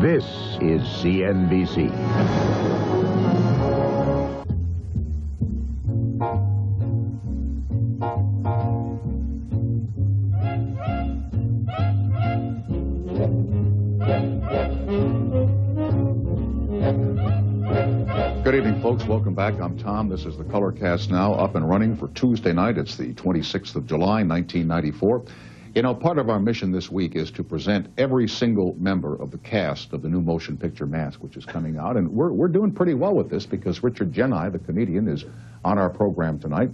This is CNBC. Good evening, folks. Welcome back. I'm Tom. This is the Color Cast now, up and running for Tuesday night. It's the 26th of July, 1994. You know, part of our mission this week is to present every single member of the cast of the new motion picture Mask, which is coming out. And we're doing pretty well with this because Richard Jeni, the comedian, is on our program tonight.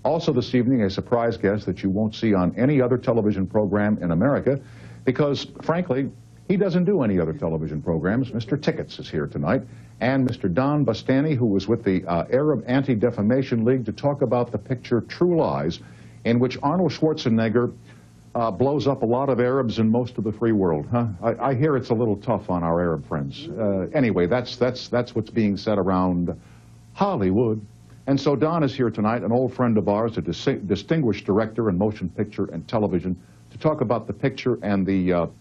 Also this evening, a surprise guest that you won't see on any other television program in America because, frankly, he doesn't do any other television programs. Mr. Tickets is here tonight. And Mr. Don Bastani, who was with the Arab Anti-Defamation League to talk about the picture True Lies, in which Arnold Schwarzenegger blows up a lot of Arabs in most of the free world, huh? I hear it's a little tough on our Arab friends. Anyway, that's what's being said around Hollywood. And so Don is here tonight, an old friend of ours, a distinguished director in motion picture and television, to talk about the picture and the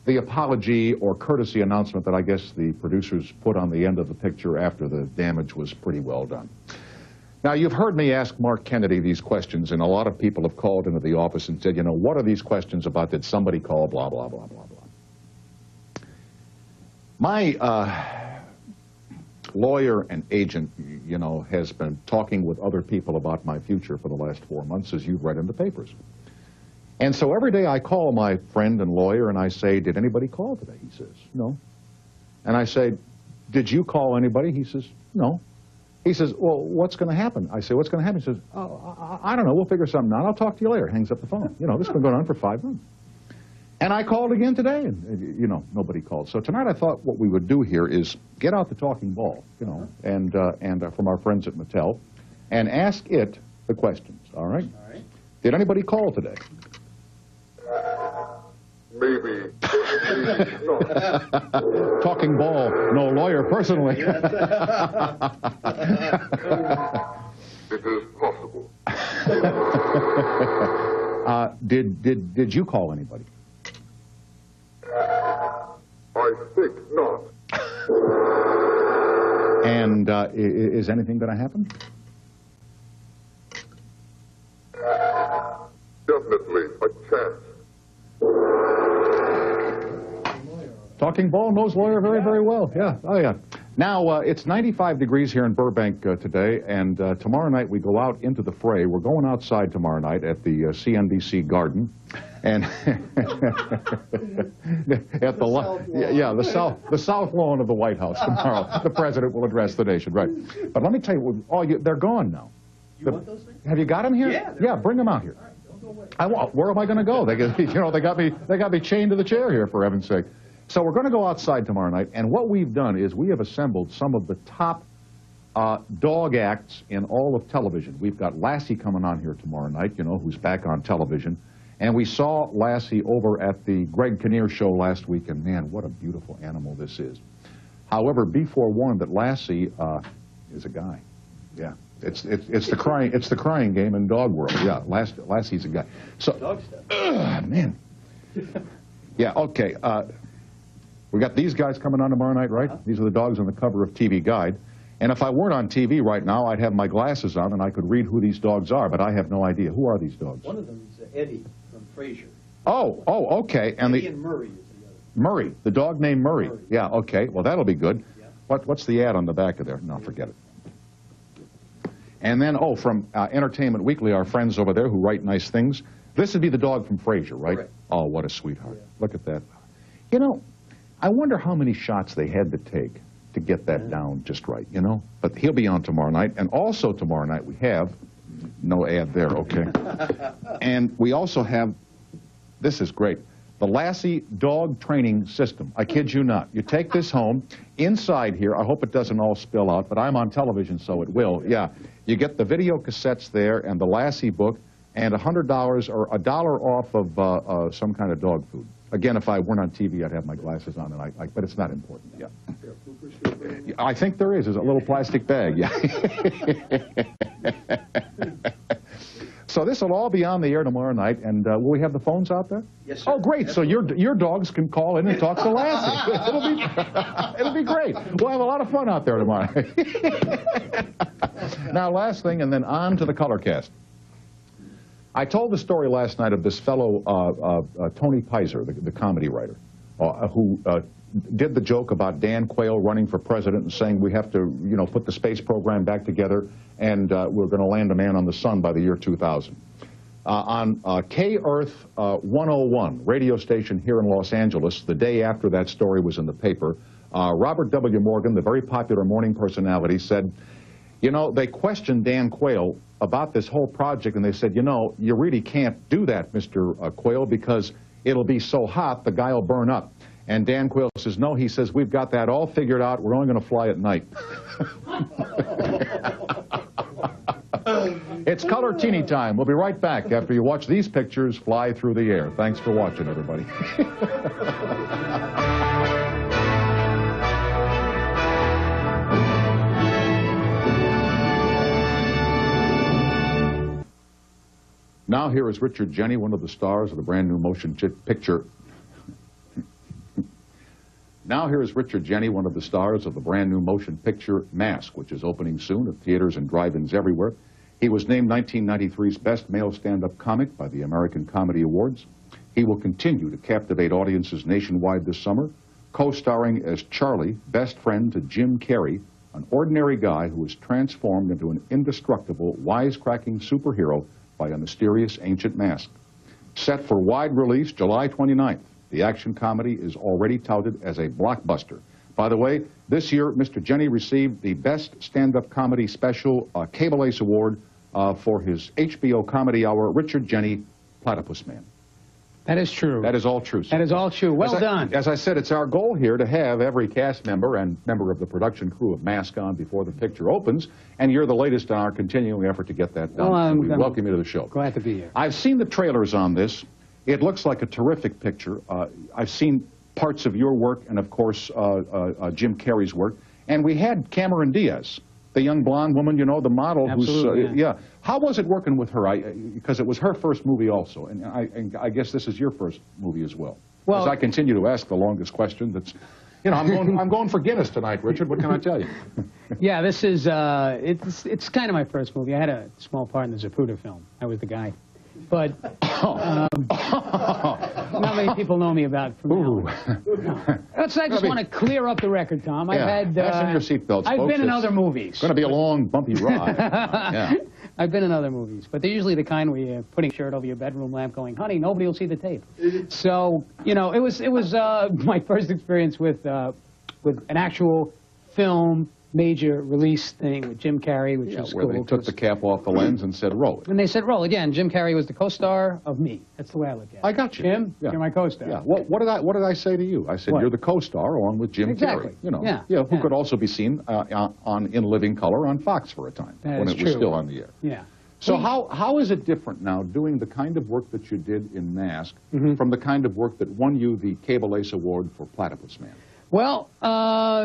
apology or courtesy announcement that I guess the producers put on the end of the picture after the damage was pretty well done. Now, you've heard me ask Mark Kennedy these questions, and a lot of people have called into the office and said, you know, what are these questions about? Did somebody call? Blah, blah, blah, blah, blah. My lawyer and agent, you know, has been talking with other people about my future for the last 4 months, as you've read in the papers. And so every day I call my friend and lawyer and I say, did anybody call today? He says, no. And I say, did you call anybody? He says, no. He says, well, what's going to happen? I say, what's going to happen? He says, oh, I don't know. We'll figure something out. I'll talk to you later. Hangs up the phone. You know, this has been going on for 5 months. And I called again today, and, you know, nobody called. So tonight I thought what we would do here is get out the talking ball, you know, and from our friends at Mattel, and ask it the questions, all right? All right. Did anybody call today? Maybe not. Talking ball, no lawyer personally. It is possible. Did you call anybody? I think not. And is anything going to happen? Definitely a chance. Talking ball knows lawyer very, very well. Yeah. Oh, yeah. Now, it's 95 degrees here in Burbank today, and tomorrow night we go out into the fray. We're going outside tomorrow night at the CNBC Garden. And at the south lawn of the White House tomorrow. The president will address the nation, right? But let me tell you, they're gone now. You want those things? Have you got them here? Yeah, bring them out here. All right, don't go away. Where am I going to go? They got me chained to the chair here, for heaven's sake. So we're going to go outside tomorrow night, and what we've done is we have assembled some of the top dog acts in all of television. We've got Lassie coming on here tomorrow night, you know, who's back on television. And we saw Lassie over at the Greg Kinnear show last week, and man, what a beautiful animal this is. However, be forewarned that Lassie is a guy. Yeah, it's the crying game in dog world. Yeah, Lassie's a guy. So, Dog stuff. Man. Yeah. Okay. We got these guys coming on tomorrow night, right? These are the dogs on the cover of TV Guide. And if I weren't on TV right now, I'd have my glasses on and I could read who these dogs are, but I have no idea. Who are these dogs? One of them is Eddie from Frasier. Oh, okay. And Eddie and Murray is the other. Murray, the dog named Murray. Yeah, okay. Well, that'll be good. Yeah. What's the ad on the back of there? No, forget it. And then, from Entertainment Weekly, our friends over there who write nice things. This would be the dog from Frasier, right? Correct. Oh, what a sweetheart. Yeah. Look at that. You know, I wonder how many shots they had to take to get that down just right, you know? But he'll be on tomorrow night. And also tomorrow night we have, no ad there, okay. And we also have, this is great, the Lassie Dog Training System. I kid you not. You take this home. Inside here, I hope it doesn't all spill out, but I'm on television, so it will. Yeah, you get the video cassettes there and the Lassie book and $100 or $1 off of some kind of dog food. Again, if I weren't on TV, I'd have my glasses on, and but it's not important. Yeah. I think there is. There's a little plastic bag. Yeah. So this will all be on the air tomorrow night, and will we have the phones out there? Yes, sir. Oh, great. So your dogs can call in and talk to Lassie. It'll be great. We'll have a lot of fun out there tomorrow. Now, last thing, and then on to the color cast. I told the story last night of this fellow, Tony Pizer, the comedy writer, who did the joke about Dan Quayle running for president and saying we have to, put the space program back together and we're going to land a man on the sun by the year 2000. On K-Earth 101, radio station here in Los Angeles, the day after that story was in the paper, Robert W. Morgan, the very popular morning personality, said, they questioned Dan Quayle about this whole project, and they said, you really can't do that, Mr. Quayle, because it'll be so hot, the guy will burn up. And Dan Quayle says, no, he says, we've got that all figured out. We're only going to fly at night. It's Color Teeny time. We'll be right back after you watch these pictures fly through the air. Thanks for watching, everybody. Now here is Richard Jeni, one of the stars of the brand new motion picture. Now here is Richard Jeni, one of the stars of the brand new motion picture Mask, which is opening soon at theaters and drive-ins everywhere. He was named 1993's Best Male Stand-Up Comic by the American Comedy Awards. He will continue to captivate audiences nationwide this summer, co-starring as Charlie, best friend to Jim Carrey, an ordinary guy who is transformed into an indestructible, wisecracking superhero by a mysterious ancient mask. Set for wide release July 29th, the action comedy is already touted as a blockbuster. By the way, this year, Mr. Jeni received the Best Stand-Up Comedy Special Cable Ace Award for his HBO comedy hour, Richard Jeni, Platypus Man. That is true. That is all true. That is all true. Well done. As I said, it's our goal here to have every cast member and member of the production crew of Mask on before the picture opens, and you're the latest in our continuing effort to get that done. Well, we welcome you to the show. Glad to be here. I've seen the trailers on this. It looks like a terrific picture. I've seen parts of your work and, of course, Jim Carrey's work. And we had Cameron Diaz, the young blonde woman, the model. Absolutely, who's, yeah. How was it working with her? Because it was her first movie also. And I guess this is your first movie as well. Well, as I continue to ask the longest question, that's, I'm going for Guinness tonight, Richard. What can I tell you? Yeah, this is, it's kind of my first movie. I had a small part in the Zapruder film. I was the guy. But not many people know me about from now. No. I just want to clear up the record, Tom. I've had fasten your seatbelts, I've folks. been in other movies. It's going to be a long, bumpy ride. Yeah. I've been in other movies, but they're usually the kind where you're putting a shirt over your bedroom lamp going, honey, nobody will see the tape. So, it was my first experience with an actual film major release thing with Jim Carrey, which was where cool. They took the cap off the lens and said, roll it. And they said, roll it. Yeah, and Jim Carrey was the co-star of me. That's the way I look at it. I got you. Jim, yeah. You're my co-star. Yeah. What did I say to you? I said, you're the co-star along with Jim Carrey. Who could also be seen in living color on Fox for a time when it was still on the air. Yeah. So how is it different now doing the kind of work that you did in Mask from the kind of work that won you the Cable Ace Award for Platypus Man? Well,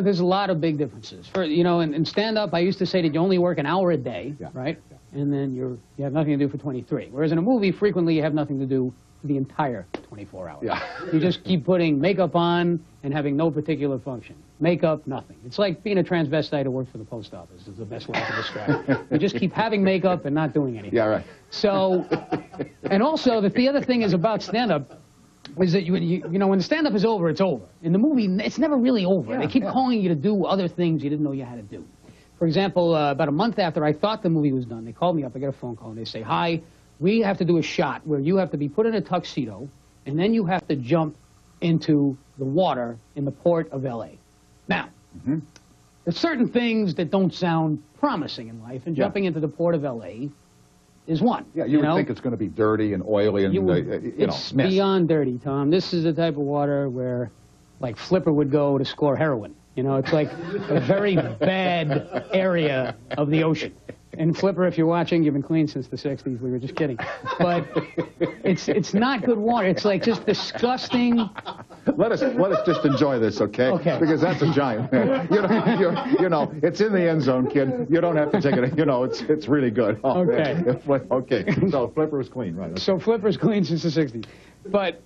there's a lot of big differences. In stand-up, I used to say that you only work an hour a day, right? Yeah. And then you have nothing to do for 23. Whereas in a movie, frequently you have nothing to do for the entire 24 hours. Yeah. You just keep putting makeup on and having no particular function. Makeup, nothing. It's like being a transvestite who worked for the post office is the best way to describe it. You just keep having makeup and not doing anything. Yeah, right. So, and also the other thing is about stand-up, is that when the stand-up is over, it's over. In the movie, it's never really over. They keep calling you to do other things you didn't know you had to do. For example, about a month after I thought the movie was done, they called me up. I get a phone call, and they say, hi, we have to do a shot where you have to be put in a tuxedo, and then you have to jump into the water in the port of L.A. Now, there's certain things that don't sound promising in life, and jumping into the port of L.A. is one. Yeah, you would think it's going to be dirty and oily and, it's mess. beyond dirty, Tom. This is the type of water where, like, Flipper would go to score heroin. It's like a very bad area of the ocean. And Flipper, if you're watching, you've been clean since the 60s. We were just kidding. But it's not good water. It's like just disgusting, let us just enjoy this, okay? Okay. Because that's a giant. You know, it's in the end zone, kid. You don't have to take it. You know, it's really good. Oh, Okay. Okay. So Flipper's clean, right? So Flipper's clean since the 60s. But,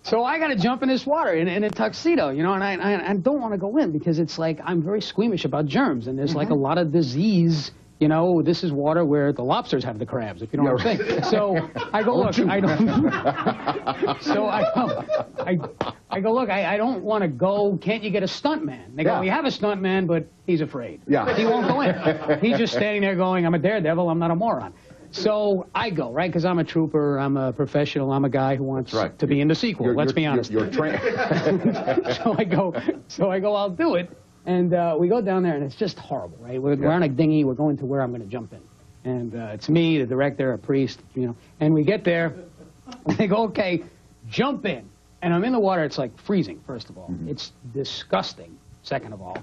so I got to jump in this water in a tuxedo, you know, and I don't want to go in because it's like I'm very squeamish about germs, and there's like a lot of disease. You know, this is water where the lobsters have the crabs, if you know what I'm saying. So I go, look, I don't. So I go, look, I don't want to go. Can't you get a stuntman? They go, we have a stuntman, but he's afraid. Yeah. He won't go in. He's just standing there going, I'm a daredevil, I'm not a moron. So I go, right, because I'm a trooper, I'm a professional, I'm a guy who wants to be in the sequel, let's be honest. You're trained. So I go, I'll do it. And we go down there, and it's just horrible, right? We're on a dinghy, we're going to where I'm going to jump in. And it's me, the director, a priest, you know. And we get there, and they go, okay, jump in. And I'm in the water, it's like freezing, first of all. It's disgusting, second of all.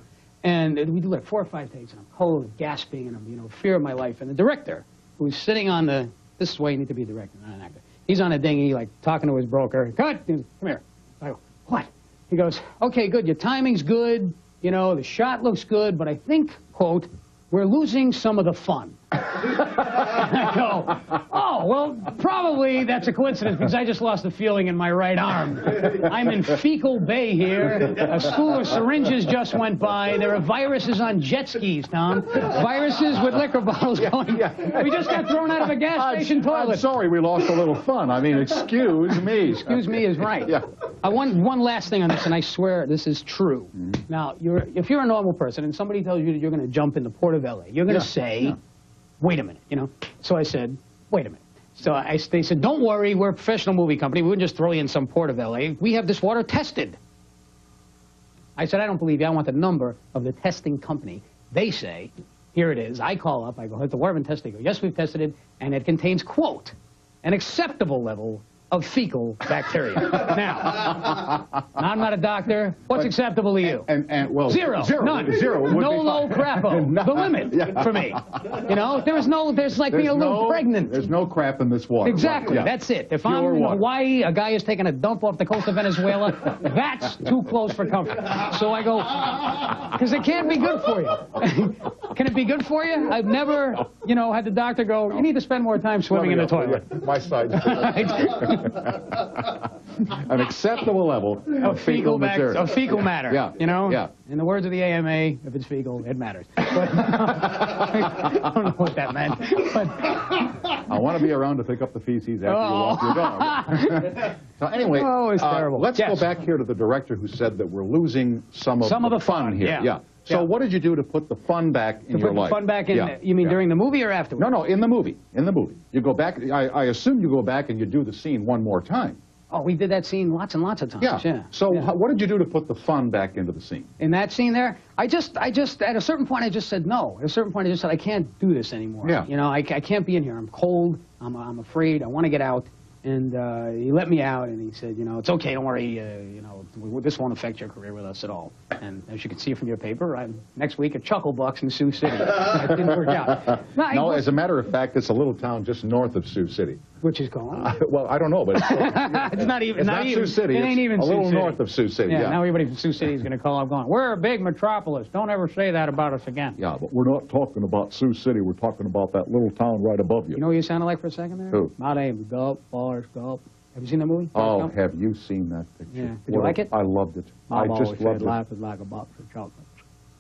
And we do like 4 or 5 takes, and I'm cold, gasping, and I'm, you know, fear of my life. And the director, who's sitting on the, this is why you need to be a director, not an actor. He's on a dinghy, like, talking to his broker. Cut! Come here. I go, what? He goes, okay, good, your timing's good, you know, the shot looks good, but I think, quote, we're losing some of the fun. And I go, oh, well, probably that's a coincidence because I just lost the feeling in my right arm. I'm in Fecal Bay here. A school of syringes just went by. There are viruses on jet skis, Tom. Viruses with liquor bottles going. We just got thrown out of a gas station toilet. I'm sorry we lost a little fun. I mean, excuse me. Excuse me is right. Yeah. One last thing on this, and I swear this is true. Now, if you're a normal person and somebody tells you that you're going to jump in the Port of L.A., you're going to say, wait a minute, you know. So I said, wait a minute. So they said, don't worry, we're a professional movie company. We wouldn't just throw you in some port of L.A. We have this water tested. I said, I don't believe you. I want the number of the testing company. They say, here it is. I call up. I go, has the water been tested? They go, yes, we've tested it, and it contains, quote, an acceptable level of fecal bacteria. Now, I'm not a doctor. What's acceptable to you? Well, zero. None. Zero. No low crapo. The limit for me. You know, there's like being a little pregnant. There's no crap in this water. Exactly. Right? Yeah. That's it. If I'm in Hawaii, a guy is taking a dump off the coast of Venezuela, that's too close for comfort. So I go, because it can't be good for you. Can it be good for you? I've never, you know, had the doctor go, you need to spend more time swimming in the toilet. My side. An acceptable level of fecal material. Of fecal matter. Yeah. You know? Yeah. In the words of the AMA, if it's fecal, it matters. But, I don't know what that meant. But, I want to be around to pick up the feces after you walk your dog. So anyway, it's terrible. Let's go back here to the director who said that we're losing some of the fun here. Yeah. So what did you do to put the fun back in your life? To put the fun back in, you mean during the movie or afterwards? No, in the movie. In the movie. You go back, I assume you go back and you do the scene one more time. Oh, we did that scene lots and lots of times. Yeah. So what did you do to put the fun back into the scene? In that scene there, I just, at a certain point, I just said no. At a certain point, I just said, I can't do this anymore. Yeah. You know, I can't be in here. I'm cold. I'm afraid. I want to get out. And he let me out, and he said, you know, it's okay, don't worry, you know, this won't affect your career with us at all. And as you can see from your paper, I'm next week at Chucklebucks in Sioux City. That didn't work out. No, as a matter of fact, it's a little town just north of Sioux City. Which is called? Well, I don't know, but it's not even. It's not Sioux City. It ain't even a Sioux little City. North of Sioux City. Yeah. Now everybody from Sioux City is going to call up going, we're a big metropolis. Don't ever say that about us again. Yeah, but we're not talking about Sioux City. We're talking about that little town right above you. You know what you sounded like for a second there? Who? My name is Gulp, Forrest Gulp. Have you seen the movie? Oh, have you seen that picture? Yeah. Did you like it? I loved it. I just loved it. Life is like a box of chocolates.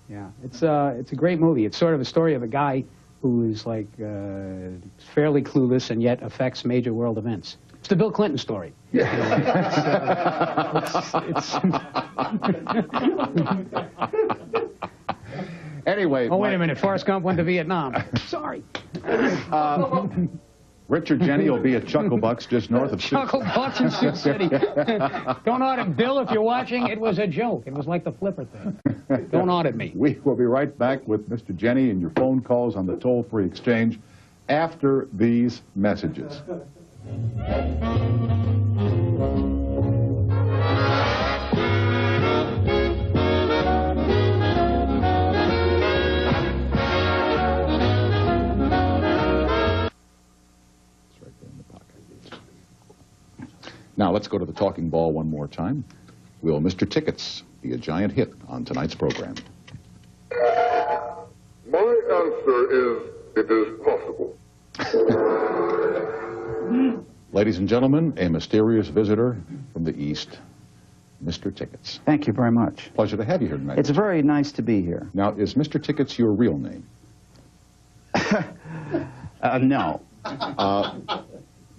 Yeah, it's a great movie. It's sort of a story of a guy who is like fairly clueless and yet affects major world events. It's the Bill Clinton story. Yeah. Anyway. Oh, wait a minute. Forrest Gump went to Vietnam. Sorry. Richard Jeni will be at Chucklebucks just north of Chucklebucks in Sioux City. Don't audit Bill if you're watching. It was a joke. It was like the flipper thing. Don't audit me. We will be right back with Mr. Jeni and your phone calls on the toll-free exchange after these messages. Now let's go to the talking ball one more time. Will Mr. Tickets be a giant hit on tonight's program? My answer is, it is possible. Ladies and gentlemen, a mysterious visitor from the East, Mr. Tickets. Thank you very much. Pleasure to have you here tonight. It's very nice to be here. Now, is Mr. Tickets your real name? No.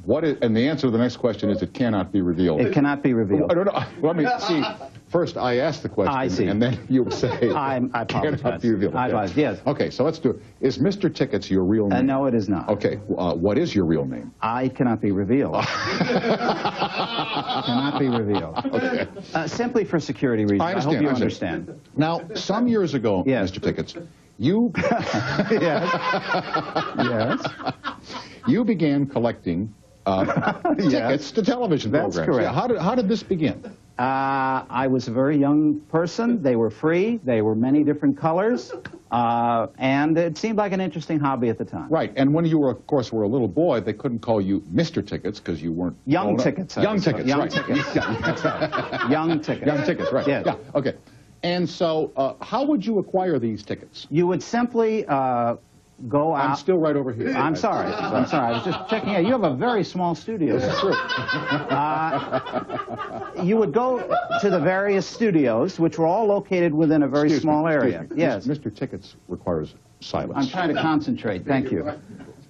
What is, and the answer to the next question is it cannot be revealed. It cannot be revealed. I don't know. Let me see. First, I ask the question, I see. and then you say I apologize. cannot be revealed. I apologize, yes. Okay, so let's do it. Is Mr. Tickets your real name? No, it is not. Okay, what is your real name? I cannot be revealed. Cannot be revealed. Okay. Simply for security reasons. I understand. hope you understand. Now, some years ago, Yes. Mr. Tickets, you Yes. Yes. you began collecting tickets to television That's programs. correct. Yeah, how did this begin? I was a very young person. They were free. They were many different colors. And it seemed like an interesting hobby at the time. Right, and when you were, of course, were a little boy, they couldn't call you Mr. Tickets because you weren't Young old enough. tickets. I Young was tickets, young right. tickets. That's right. Young tickets. Young tickets, right. Yes. Yeah, okay. And so, how would you acquire these tickets? You would simply go out. I'm still right over here. I'm sorry. I'm sorry. I was just checking out. You have a very small studio. This is true. You would go to the various studios, which were all located within a very Excuse me, small excuse area. me. Yes. Mr. Tickets requires silence. I'm trying to concentrate. Thank you.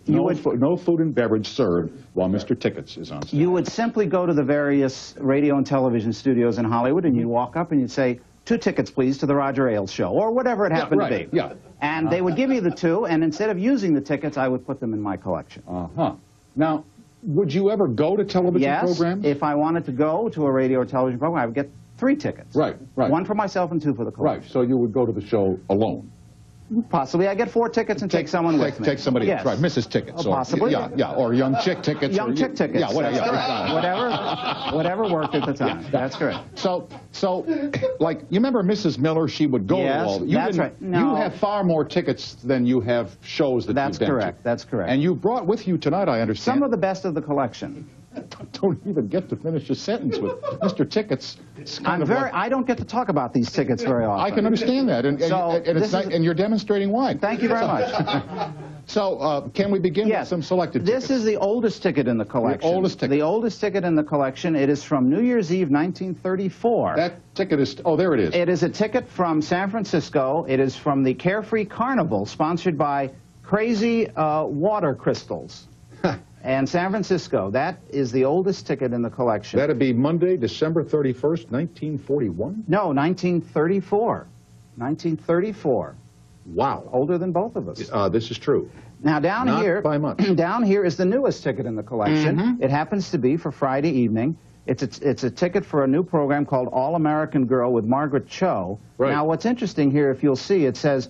No food and beverage served while Mr. Tickets is on stage. You would simply go to the various radio and television studios in Hollywood, and you'd walk up and you'd say, 2 tickets, please, to the Roger Ailes show, or whatever it happened to be. Yeah. And they would give me the 2, and instead of using the tickets, I would put them in my collection. Uh-huh. Now, would you ever go to television Yes, programs? if I wanted to go to a radio or television program, I would get 3 tickets. Right, right. 1 for myself and 2 for the collection. Right, so you would go to the show alone. Possibly. I get 4 tickets and take someone with me. Take somebody Yes. else, right, Mrs. Tickets. Oh, possibly. Yeah, or young chick tickets. Young chick tickets. Yeah, whatever. That's Yeah, correct. Whatever worked at the time. Yeah. That's correct. So, like, you remember Mrs. Miller? She would go Yes, to all. that's right. No. You have far more tickets than you have shows that That's you've been correct. to. That's correct. And you brought with you tonight, I understand. Some of the best of the collection. Don't even get to finish a sentence with Mr. Tickets. It's kind of like- I don't get to talk about these tickets very often. I can understand that, and you're demonstrating why. Thank you very much. So, can we begin with some selected tickets? This is the oldest ticket in the collection. The oldest ticket. The oldest ticket in the collection. It is from New Year's Eve, 1934. That ticket is, oh, there it is. It is a ticket from San Francisco. It is from the Carefree Carnival, sponsored by Crazy Water Crystals. And San Francisco, that is the oldest ticket in the collection. That'd be Monday, December 31st, 1941? No, 1934. 1934. Wow. Older than both of us. This is true. Now down Not here, by much. down here is the newest ticket in the collection. It happens to be for Friday evening. It's a ticket for a new program called All American Girl with Margaret Cho. Right. Now what's interesting here, if you'll see, it says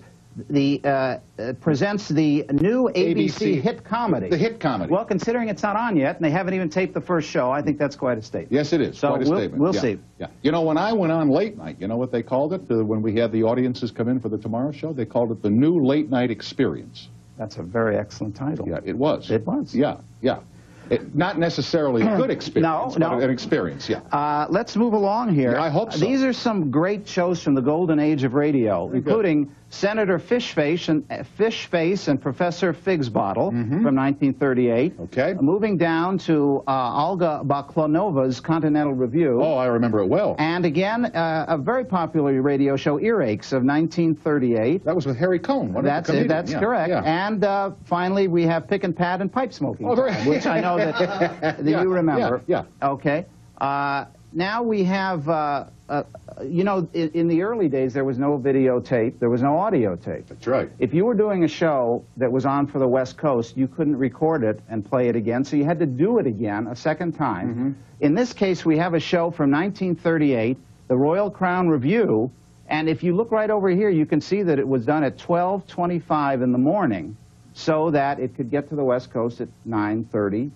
presents the new ABC hit comedy. The hit comedy. Well, considering it's not on yet, and they haven't even taped the first show, I think that's quite a statement. Yes, it is. So Quite a statement. we'll Yeah. see. Yeah. You know, when I went on late night, you know what they called it? When we had the audiences come in for the Tomorrow Show? They called it the New Late Night Experience. That's a very excellent title. Yeah, it was. It was. Yeah, yeah. Not necessarily a good experience, No. but an experience, yeah. Let's move along here. Yeah, I hope so. These are some great shows from the golden age of radio, including Senator Fishface and Professor Figsbottle from 1938. Okay. Moving down to Olga Baklanova's Continental Review. Oh, I remember it well. And again, a very popular radio show, Earaches, of 1938. That was with Harry Cohn. That's it. That's correct. Yeah. And finally, we have Pick and Pad and Pipe Smoking, which I know that Yeah, you remember. yeah. Okay. Now we have, you know, in the early days, there was no videotape. There was no audio tape. That's right. If you were doing a show that was on for the West Coast, you couldn't record it and play it again, so you had to do it again a second time. In this case, we have a show from 1938, the Royal Crown Review, and if you look right over here, you can see that it was done at 12:25 in the morning so that it could get to the West Coast at 9:30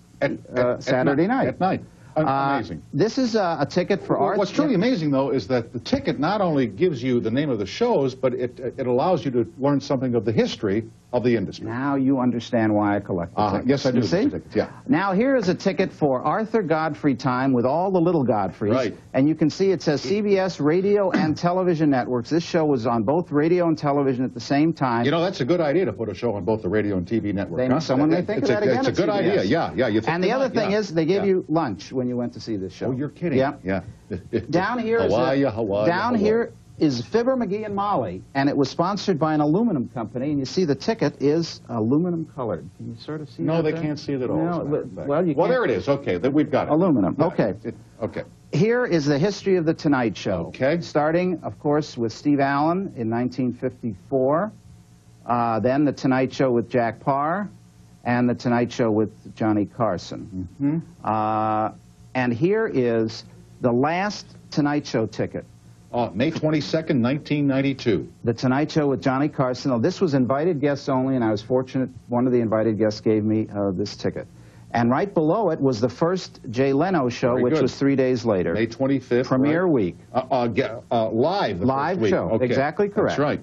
Saturday night. At night. Amazing. This is a ticket for art. What's truly amazing, though, is that the ticket not only gives you the name of the shows, but it allows you to learn something of the history of the industry. Now you understand why I collect the tickets. Yes, I do. You see? Tickets, yeah. Now here is a ticket for Arthur Godfrey time with all the little Godfreys. Right. And you can see it says CBS Radio and Television Networks. This show was on both radio and television at the same time. You know, that's a good idea to put a show on both the radio and TV network. Someone may think of that again. It's a good idea, yeah. You think and the other thing is they gave you lunch when you went to see this show. Oh, you're kidding. Yeah. Down here Hawaii. Is Fibber, McGee, and Molly, and it was sponsored by an aluminum company, and you see the ticket is aluminum colored. Can you sort of see that? No, they there? can't see it at all. No, well, you well, can't. there it is. Okay, we've got it. Aluminum. Yeah. Okay. Okay. Here is the history of The Tonight Show. Okay. Starting, of course, with Steve Allen in 1954, then The Tonight Show with Jack Parr, and The Tonight Show with Johnny Carson. Mm-hmm. And here is the last Tonight Show ticket. May 22nd, 1992. The Tonight Show with Johnny Carson. Now, this was invited guests only, and I was fortunate one of the invited guests gave me this ticket. And right below it was the first Jay Leno show, which was 3 days later. May 25th. Premiere week. Live. Live show. Okay. Exactly correct. That's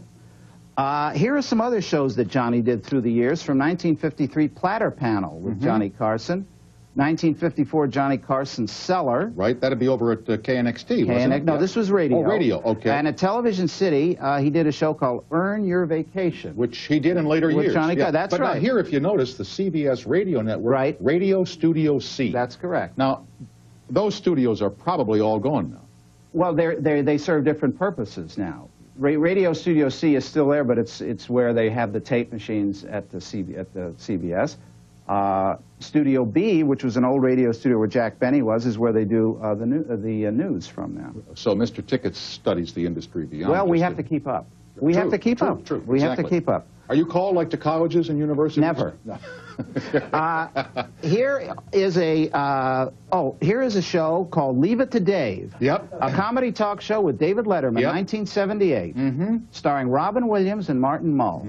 right. Here are some other shows that Johnny did through the years. From 1953, Platter Panel with Johnny Carson. 1954, Johnny Carson's Cellar. Right, that'd be over at KNXT, wasn't it? No, this was radio. Oh, radio, okay. And at Television City, he did a show called Earn Your Vacation. Which he did in later years. Johnny That's but right. Now here, if you notice, the CBS radio network, Radio Studio C. That's correct. Now, those studios are probably all gone now. Well, they serve different purposes now. Radio Studio C is still there, but it's where they have the tape machines at the CBS. Studio B, which was an old radio studio where Jack Benny was, is where they do the news from now. So Mr. Tickets studies the industry beyond. Well, we have to keep up. We have to keep up. True, we have to keep up. Are you called like to colleges and universities? Never. No. Here is a show called Leave It to Dave. Yep. A comedy talk show with David Letterman, 1978, starring Robin Williams and Martin Mull.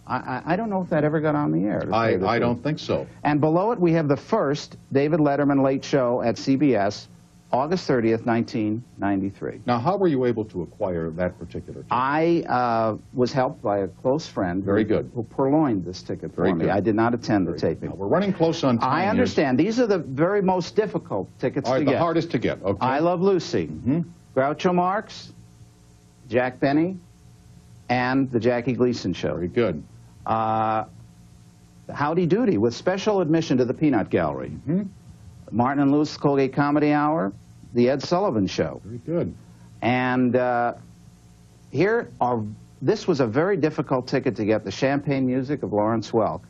I don't know if that ever got on the air. I don't think so. And below it, we have the first David Letterman Late Show at CBS, August 30th, 1993. Now, how were you able to acquire that particular ticket? I was helped by a close friend who purloined this ticket for me. I did not attend the taping. Now, we're running close on time. I understand. These are the very most difficult tickets to get. The hardest to get, okay. I Love Lucy, Groucho Marx, Jack Benny, and the Jackie Gleason Show. Very good. Howdy Doody with special admission to the Peanut Gallery. Martin and Lewis Colgate Comedy Hour, the Ed Sullivan Show. Very good. And this was a very difficult ticket to get, the Champagne Music of Lawrence Welk.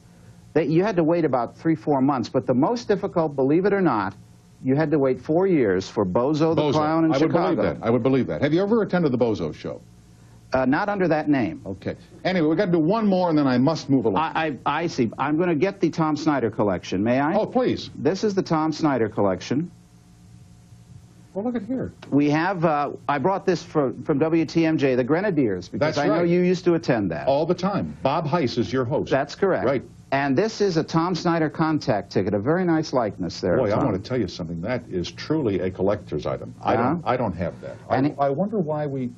You had to wait about 3-4 months, but the most difficult, believe it or not, you had to wait 4 years for Bozo the Clown in Chicago. I would believe that. Have you ever attended the Bozo Show? Not under that name. Okay. Anyway, we've got to do one more, and then I must move along. I see. I'm going to get the Tom Snyder collection. May I? Oh, please. This is the Tom Snyder collection. Well, look at here. We have, I brought this from WTMJ, the Grenadiers, because I know you used to attend that. All the time. Bob Heiss is your host. That's correct. Right. And this is a Tom Snyder contact ticket, a very nice likeness there. Boy, Tom. I want to tell you something. That is truly a collector's item. Uh-huh. I don't have that. And I wonder why we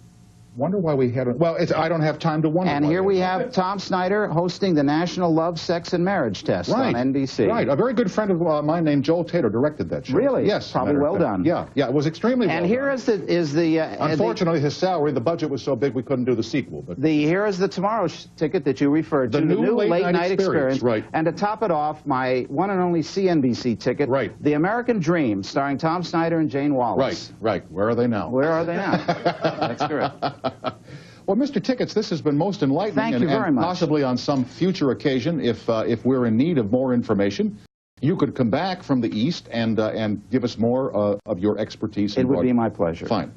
haven't. Well, I don't have time to wonder. And here we have Tom Snyder hosting the National Love, Sex, and Marriage Test on NBC. Right. A very good friend of mine named Joel Tator directed that show. Really? Yes. Probably well done. Yeah. It was extremely well done. And here is the unfortunately, his salary, the budget was so big we couldn't do the sequel. But here is the Tomorrow ticket that you referred to. The new late night experience. Right. And to top it off, my one and only CNBC ticket. Right. The American Dream, starring Tom Snyder and Jane Wallace. Right. Where are they now? Where are they now? That's correct. Well, Mr. Tickets, this has been most enlightening. Thank you very much. Possibly on some future occasion, if we're in need of more information, you could come back from the East and give us more of your expertise. It would be my pleasure. Fine.